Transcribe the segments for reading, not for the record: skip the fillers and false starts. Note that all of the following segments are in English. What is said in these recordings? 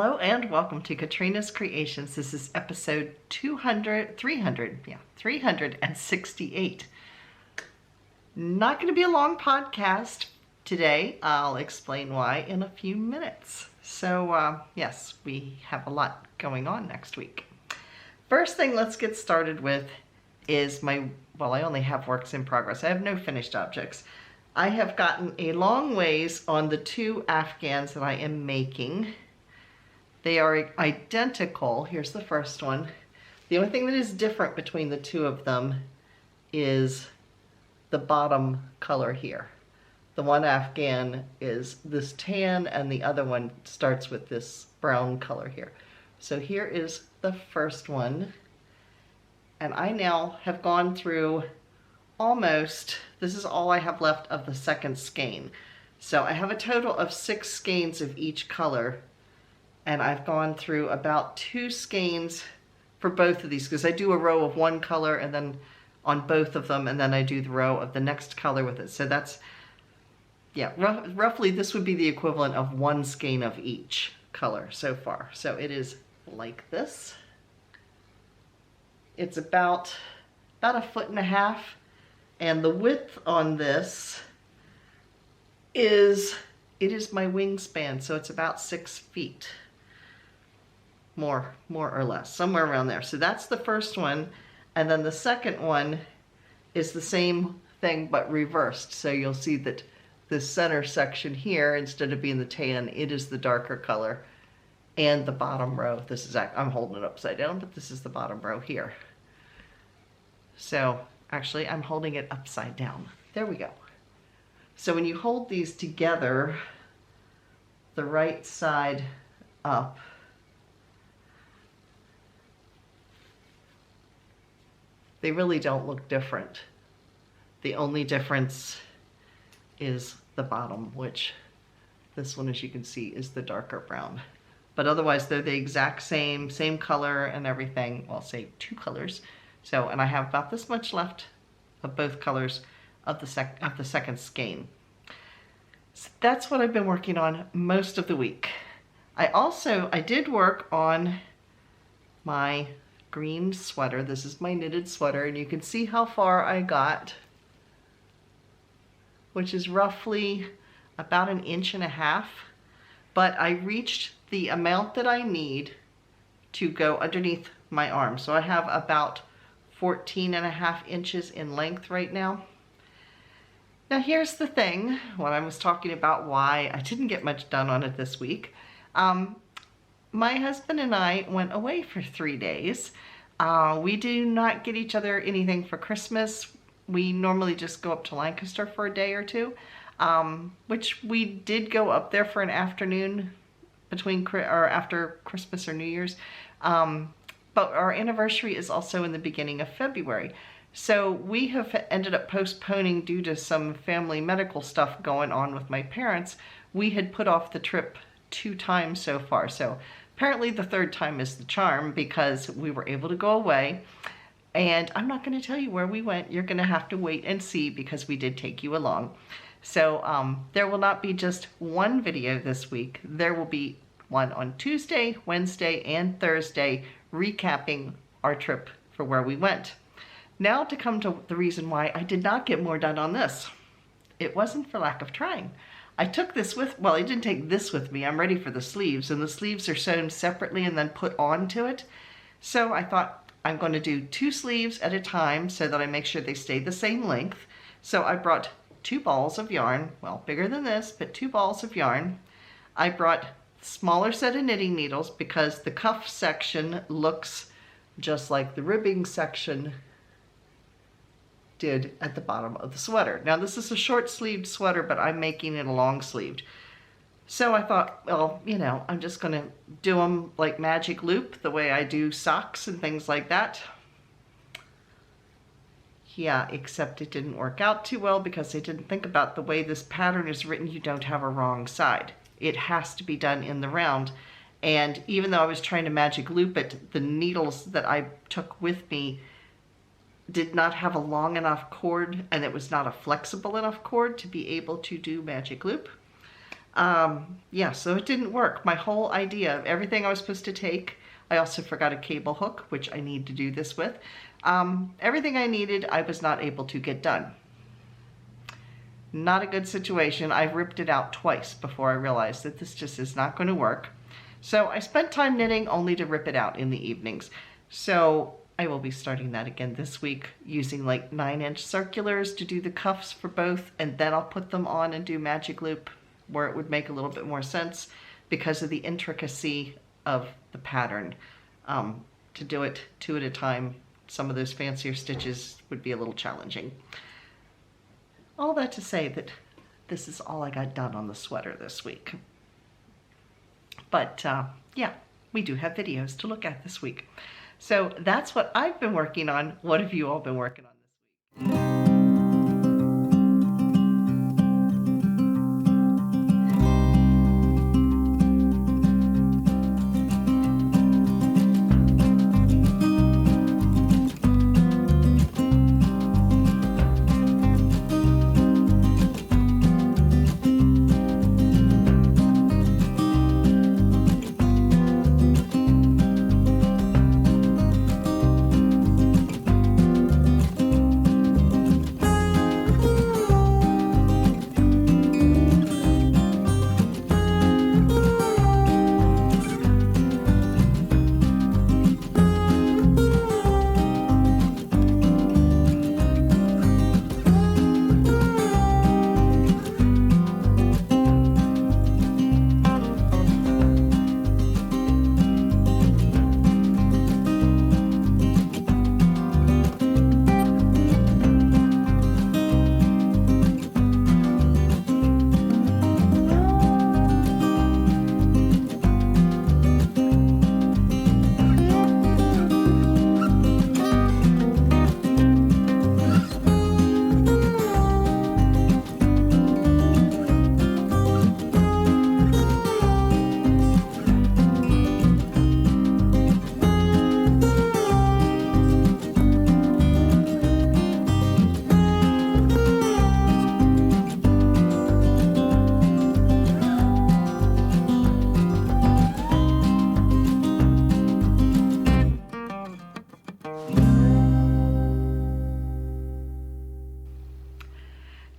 Hello and welcome to Katrina's Creations. This is episode 368. Not going to be a long podcast today. I'll explain why in a few minutes. So yes, we have a lot going on next week. First thing let's get started with is I only have works in progress. I have no finished objects. I have gotten a long ways on the two Afghans that I am making. They are identical. Here's the first one. The only thing that is different between the two of them is the bottom color here. The one Afghan is this tan and the other one starts with this brown color here. So here is the first one. And I now have gone through almost, this is all I have left of the second skein. So I have a total of 6 skeins of each color. And I've gone through about 2 skeins for both of these because I do a row of one color and then on both of them, and then I do the row of the next color with it. So that's, yeah, roughly this would be the equivalent of 1 skein of each color so far. So it is like this. It's about 1.5 feet, and the width on this is, it is my wingspan, so it's about 6 feet. More or less, somewhere around there. So that's the first one. And then the second one is the same thing but reversed. So you'll see that the center section here, instead of being the tan, it is the darker color. And the bottom row, this is, I'm holding it upside down, but this is the bottom row here. So actually I'm holding it upside down. There we go. So when you hold these together, the right side up, they really don't look different. The only difference is the bottom, which this one, as you can see, is the darker brown. But otherwise, they're the exact same color and everything. Well, I'll say 2 colors. So, and I have about this much left of both colors of the second skein. So that's what I've been working on most of the week. I did work on my green sweater. This is my knitted sweater, and you can see how far I got, which is roughly about 1.5 inches. But I reached the amount that I need to go underneath my arm. So I have about 14.5 inches in length right now. Now here's the thing, when I was talking about why I didn't get much done on it this week. My husband and I went away for 3 days. We do not get each other anything for Christmas. We normally just go up to Lancaster for a day or two, which we did go up there for an afternoon after Christmas or New Year's. But our anniversary is also in the beginning of February. So we have ended up postponing due to some family medical stuff going on with my parents. We had put off the trip 2 times so far. So apparently the 3rd time is the charm because we were able to go away. And I'm not going to tell you where we went. You're going to have to wait and see because we did take you along. So there will not be just one video this week. There will be one on Tuesday, Wednesday, and Thursday recapping our trip for where we went. Now to come to the reason why I did not get more done on this. It wasn't for lack of trying. I took this with, well, I didn't take this with me. I'm ready for the sleeves, and the sleeves are sewn separately and then put onto it. So I thought I'm going to do 2 sleeves at a time so that I make sure they stay the same length. So I brought 2 balls of yarn, well, bigger than this, but 2 balls of yarn. I brought smaller set of knitting needles because the cuff section looks just like the ribbing section did at the bottom of the sweater. Now this is a short sleeved sweater, but I'm making it a long sleeved. So I thought, well, you know, I'm just gonna do them like magic loop, the way I do socks and things like that. Yeah, except it didn't work out too well because I didn't think about the way this pattern is written. You don't have a wrong side. It has to be done in the round. And even though I was trying to magic loop it, the needles that I took with me did not have a long enough cord, and it was not a flexible enough cord to be able to do magic loop. Yeah, so it didn't work. My whole idea of everything I was supposed to take, I also forgot a cable hook, which I need to do this with. Everything I needed, I was not able to get done. Not a good situation. I ripped it out twice before I realized that this just is not going to work. So I spent time knitting only to rip it out in the evenings. So I will be starting that again this week using like 9-inch circulars to do the cuffs for both, and then I'll put them on and do magic loop where it would make a little bit more sense because of the intricacy of the pattern. To do it 2 at a time, some of those fancier stitches would be a little challenging. All that to say that this is all I got done on the sweater this week. But yeah, we do have videos to look at this week. So that's what I've been working on. What have you all been working on this week?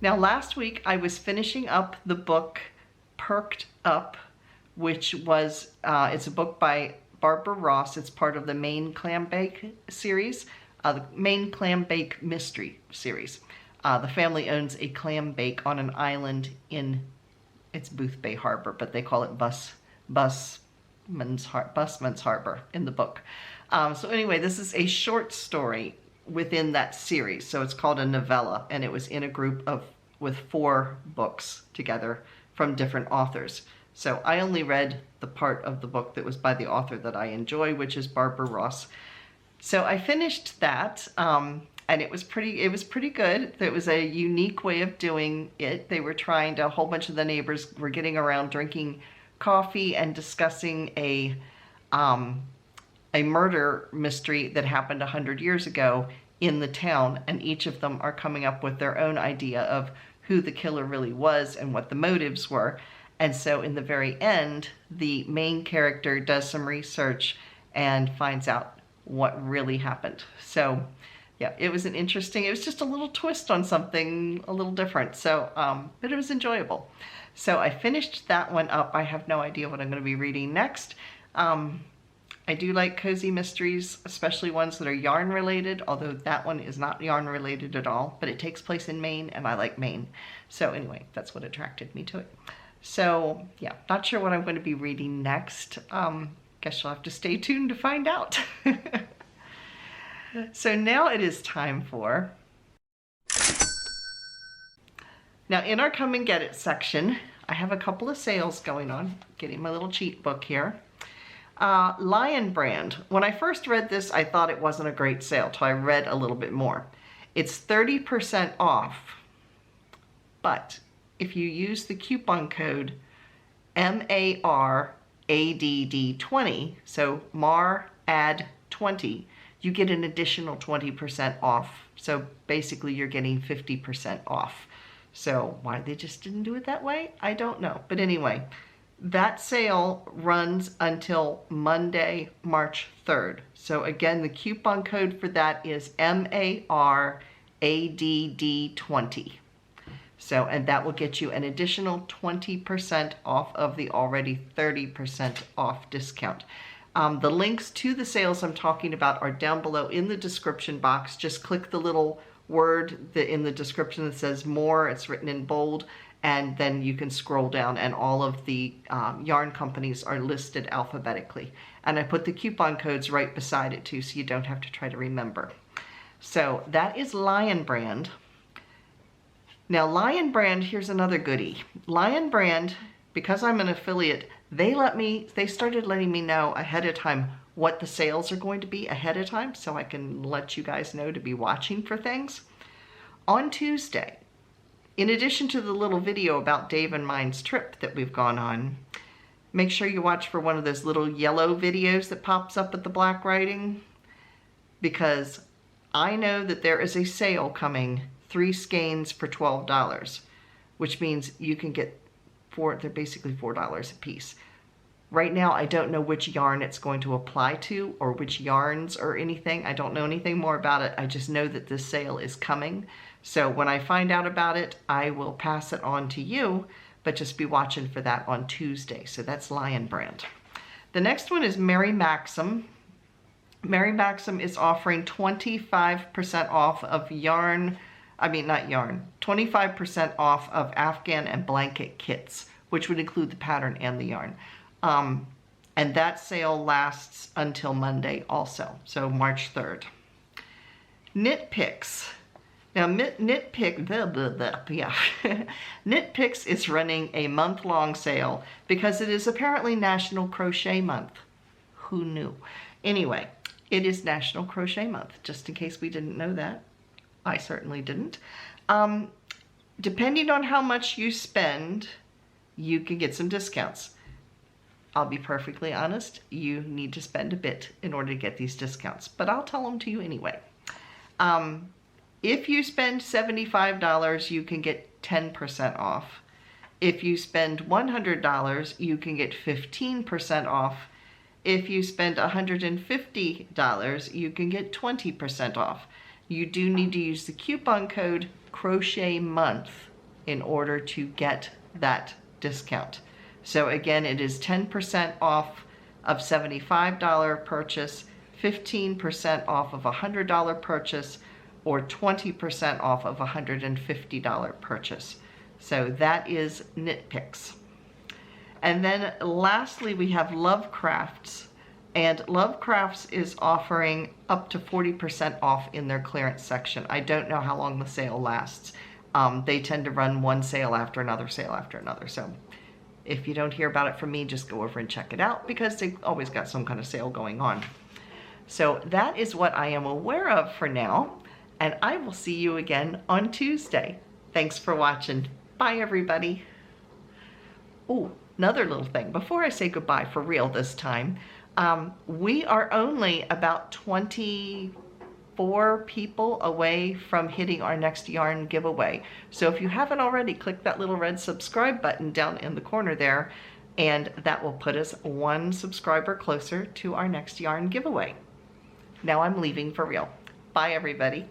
Now last week I was finishing up the book Perked Up, which was, it's a book by Barbara Ross. It's part of the Maine Clam Bake series, the Maine Clam Bake Mystery series. The family owns a clam bake on an island in, it's Boothbay Harbor, but they call it Busman's Harbor in the book. So anyway, this is a short story within that series. So it's called a novella, and it was in a group of with 4 books together from different authors. So I only read the part of the book that was by the author that I enjoy, which is Barbara Ross. So I finished that, and it was pretty good. It was a unique way of doing it. They were trying to, a whole bunch of the neighbors were getting around drinking coffee and discussing a murder mystery that happened 100 years ago in the town, and each of them are coming up with their own idea of who the killer really was and what the motives were. And so in the very end, the main character does some research and finds out what really happened. So yeah, it was an interesting, it was just a little twist on something a little different. So, but it was enjoyable. So I finished that one up. I have no idea what I'm going to be reading next. I do like cozy mysteries, especially ones that are yarn related, although that one is not yarn related at all, but it takes place in Maine and I like Maine. So anyway, that's what attracted me to it. So yeah, not sure what I'm going to be reading next. Guess you'll have to stay tuned to find out. So now it is time for, now in our Come and Get It section, I have a couple of sales going on. Getting my little cheat book here. Lion Brand. When I first read this, I thought it wasn't a great sale till I read a little bit more. It's 30% off, but if you use the coupon code MARADD20, so MARAD20, you get an additional 20% off. So basically you're getting 50% off. So why they just didn't do it that way, I don't know. But anyway, that sale runs until Monday, March 3rd. So again, the coupon code for that is MARADD20. So, and that will get you an additional 20% off of the already 30% off discount. The links to the sales I'm talking about are down below in the description box. Just click the little word in the description that says more. It's written in bold, and then you can scroll down, and all of the yarn companies are listed alphabetically. And I put the coupon codes right beside it too, so you don't have to try to remember. So that is Lion Brand. Now Lion Brand, here's another goodie. Lion Brand, because I'm an affiliate, they started letting me know ahead of time what the sales are going to be ahead of time, so I can let you guys know to be watching for things. On Tuesday, in addition to the little video about Dave and mine's trip that we've gone on, make sure you watch for one of those little yellow videos that pops up at the black writing, because I know that there is a sale coming, 3 skeins for $12, which means you can get they're basically $4 a piece. Right now, I don't know which yarn it's going to apply to or which yarns or anything. I don't know anything more about it. I just know that this sale is coming. So when I find out about it, I will pass it on to you, but just be watching for that on Tuesday. So that's Lion Brand. The next one is Mary Maxim. Mary Maxim is offering 25% off of yarn, 25% off of Afghan and blanket kits, which would include the pattern and the yarn. And that sale lasts until Monday also, so March 3rd. Knit Picks. Now Knit Picks is running a month-long sale because it is apparently National Crochet Month. Who knew? Anyway, it is National Crochet Month, just in case we didn't know that. I certainly didn't. Depending on how much you spend, you can get some discounts. I'll be perfectly honest, you need to spend a bit in order to get these discounts, but I'll tell them to you anyway. If you spend $75, you can get 10% off. If you spend $100, you can get 15% off. If you spend $150, you can get 20% off. You do need to use the coupon code Crochet Month in order to get that discount. So again, it is 10% off of $75 purchase, 15% off of a $100 purchase, or 20% off of a $150 purchase. So that is Knit Picks. And then lastly, we have Lovecrafts. And Lovecrafts is offering up to 40% off in their clearance section. I don't know how long the sale lasts. They tend to run one sale after another sale after another. So if you don't hear about it from me, just go over and check it out because they've always got some kind of sale going on. So that is what I am aware of for now. And I will see you again on Tuesday. Thanks for watching. Bye, everybody. Oh, another little thing. Before I say goodbye for real this time, we are only about 24 people away from hitting our next yarn giveaway. So if you haven't already, click that little red subscribe button down in the corner there, and that will put us 1 subscriber closer to our next yarn giveaway. Now I'm leaving for real. Bye, everybody.